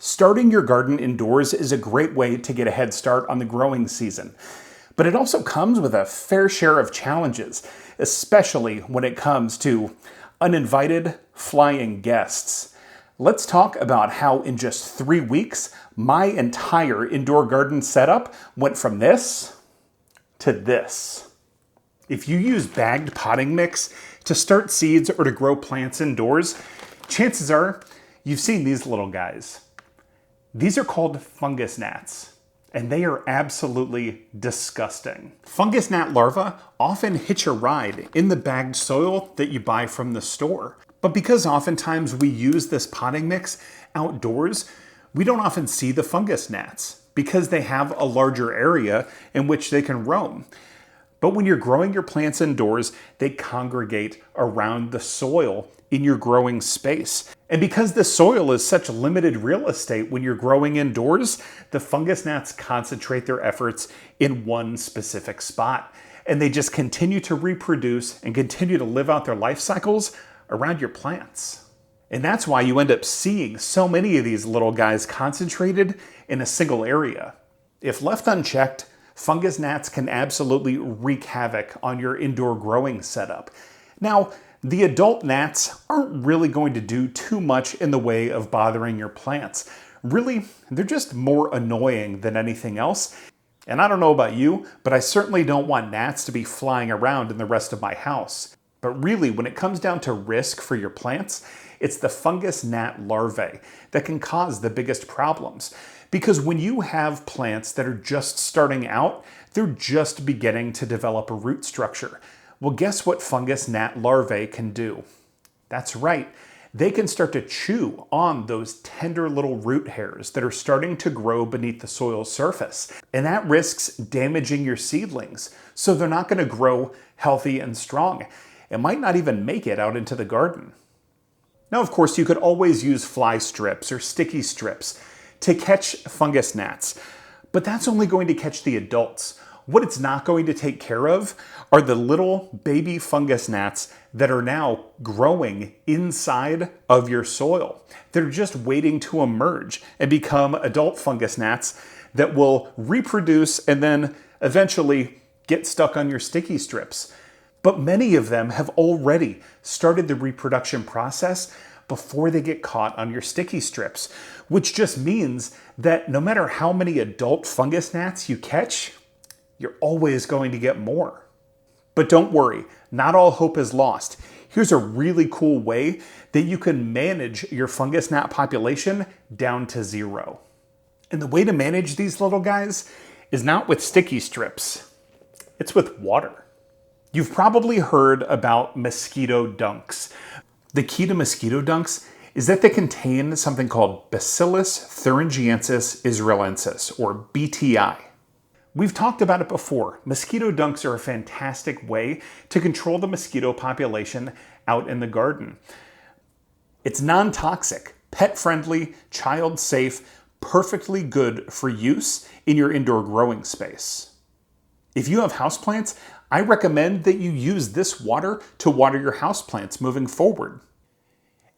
Starting your garden indoors is a great way to get a head start on the growing season. But it also comes with a fair share of challenges, especially when it comes to uninvited flying guests. Let's talk about how in just 3 weeks, my entire indoor garden setup went from this to this. If you use bagged potting mix to start seeds or to grow plants indoors, chances are you've seen these little guys. These are called fungus gnats, and they are absolutely disgusting. Fungus gnat larvae often hitch a ride in the bagged soil that you buy from the store. But because oftentimes we use this potting mix outdoors, we don't often see the fungus gnats because they have a larger area in which they can roam. But when you're growing your plants indoors, they congregate around the soil in your growing space. And because the soil is such limited real estate when you're growing indoors, the fungus gnats concentrate their efforts in one specific spot. And they just continue to reproduce and continue to live out their life cycles around your plants. And that's why you end up seeing so many of these little guys concentrated in a single area. If left unchecked, fungus gnats can absolutely wreak havoc on your indoor growing setup. Now, the adult gnats aren't really going to do too much in the way of bothering your plants. Really, they're just more annoying than anything else. And I don't know about you, but I certainly don't want gnats to be flying around in the rest of my house. But really, when it comes down to risk for your plants, it's the fungus gnat larvae that can cause the biggest problems. Because when you have plants that are just starting out, they're just beginning to develop a root structure. Well, guess what fungus gnat larvae can do? That's right. They can start to chew on those tender little root hairs that are starting to grow beneath the soil surface. And that risks damaging your seedlings. So they're not going to grow healthy and strong. It might not even make it out into the garden. Now, of course, you could always use fly strips or sticky strips to catch fungus gnats, but that's only going to catch the adults. What it's not going to take care of are the little baby fungus gnats that are now growing inside of your soil. They're just waiting to emerge and become adult fungus gnats that will reproduce and then eventually get stuck on your sticky strips. But many of them have already started the reproduction process before they get caught on your sticky strips, which just means that no matter how many adult fungus gnats you catch, you're always going to get more. But don't worry, not all hope is lost. Here's a really cool way that you can manage your fungus gnat population down to zero. And the way to manage these little guys is not with sticky strips, it's with water. You've probably heard about mosquito dunks. The key to mosquito dunks is that they contain something called Bacillus thuringiensis israelensis, or BTI. We've talked about it before. Mosquito dunks are a fantastic way to control the mosquito population out in the garden. It's non-toxic, pet-friendly, child-safe, perfectly good for use in your indoor growing space. If you have houseplants, I recommend that you use this water to water your houseplants moving forward.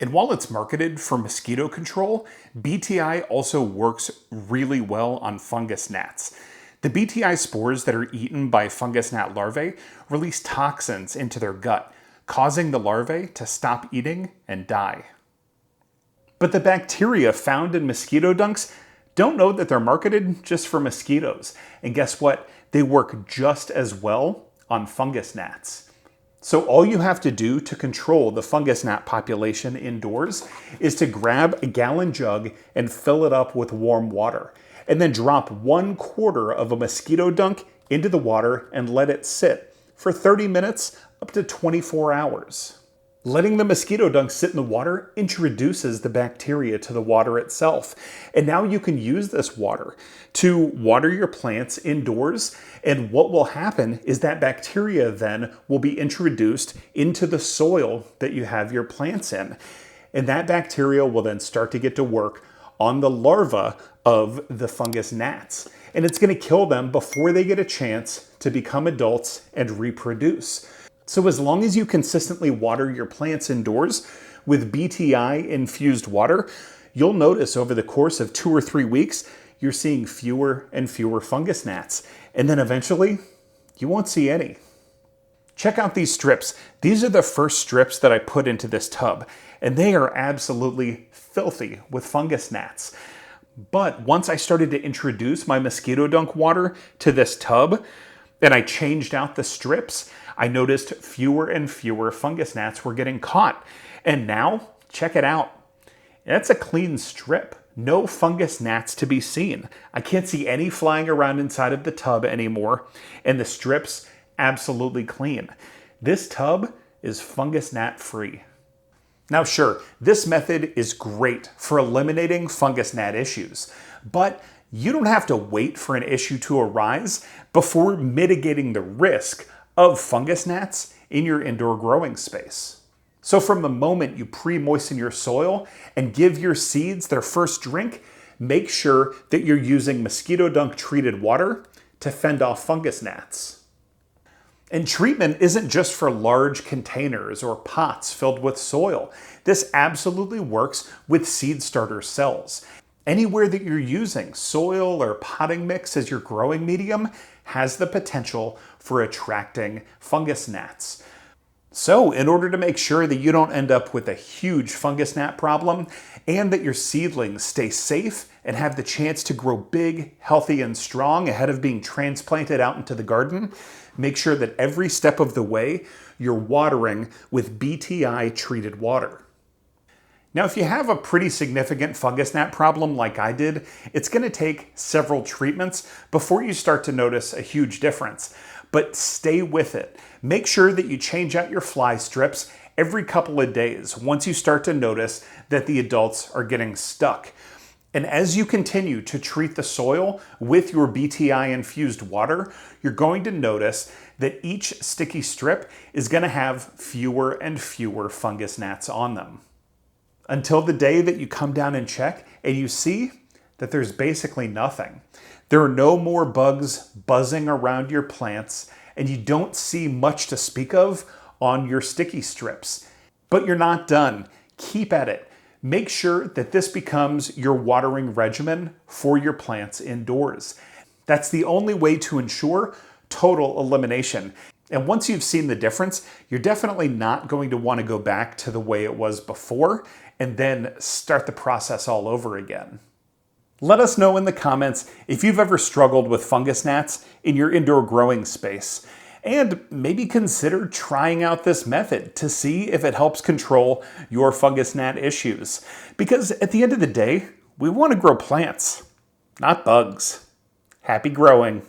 And while it's marketed for mosquito control, BTI also works really well on fungus gnats. The BTI spores that are eaten by fungus gnat larvae release toxins into their gut, causing the larvae to stop eating and die. But the bacteria found in mosquito dunks don't know that they're marketed just for mosquitoes. And guess what? They work just as well on fungus gnats. So all you have to do to control the fungus gnat population indoors is to grab a gallon jug and fill it up with warm water, and then drop 1/4 of a mosquito dunk into the water and let it sit for 30 minutes up to 24 hours. Letting the mosquito dunk sit in the water introduces the bacteria to the water itself. And now you can use this water to water your plants indoors. And what will happen is that bacteria then will be introduced into the soil that you have your plants in. And that bacteria will then start to get to work on the larva of the fungus gnats. And it's going to kill them before they get a chance to become adults and reproduce. So as long as you consistently water your plants indoors with BTI infused water, you'll notice over the course of 2 or 3 weeks, you're seeing fewer and fewer fungus gnats. And then eventually, you won't see any. Check out these strips. These are the first strips that I put into this tub, and they are absolutely filthy with fungus gnats. But once I started to introduce my Mosquito Dunk water to this tub, and I changed out the strips, I noticed fewer and fewer fungus gnats were getting caught. And now, check it out. That's a clean strip. No fungus gnats to be seen. I can't see any flying around inside of the tub anymore, and the strips absolutely clean. This tub is fungus gnat free. Now sure, this method is great for eliminating fungus gnat issues, but you don't have to wait for an issue to arise before mitigating the risk of fungus gnats in your indoor growing space. So from the moment you pre-moisten your soil and give your seeds their first drink, make sure that you're using Mosquito Dunk treated water to fend off fungus gnats. And treatment isn't just for large containers or pots filled with soil. This absolutely works with seed starter cells. Anywhere that you're using soil or potting mix as your growing medium has the potential for attracting fungus gnats. So in order to make sure that you don't end up with a huge fungus gnat problem and that your seedlings stay safe and have the chance to grow big, healthy, and strong ahead of being transplanted out into the garden, make sure that every step of the way you're watering with BTI treated water. Now, if you have a pretty significant fungus gnat problem like I did, it's going to take several treatments before you start to notice a huge difference. But stay with it. Make sure that you change out your fly strips every couple of days once you start to notice that the adults are getting stuck. And as you continue to treat the soil with your BTI infused water, you're going to notice that each sticky strip is going to have fewer and fewer fungus gnats on them. Until the day that you come down and check and you see that there's basically nothing. There are no more bugs buzzing around your plants, and you don't see much to speak of on your sticky strips. But you're not done. Keep at it. Make sure that this becomes your watering regimen for your plants indoors. That's the only way to ensure total elimination. And once you've seen the difference, you're definitely not going to want to go back to the way it was before and then start the process all over again. Let us know in the comments if you've ever struggled with fungus gnats in your indoor growing space. And maybe consider trying out this method to see if it helps control your fungus gnat issues. Because at the end of the day, we want to grow plants, not bugs. Happy growing.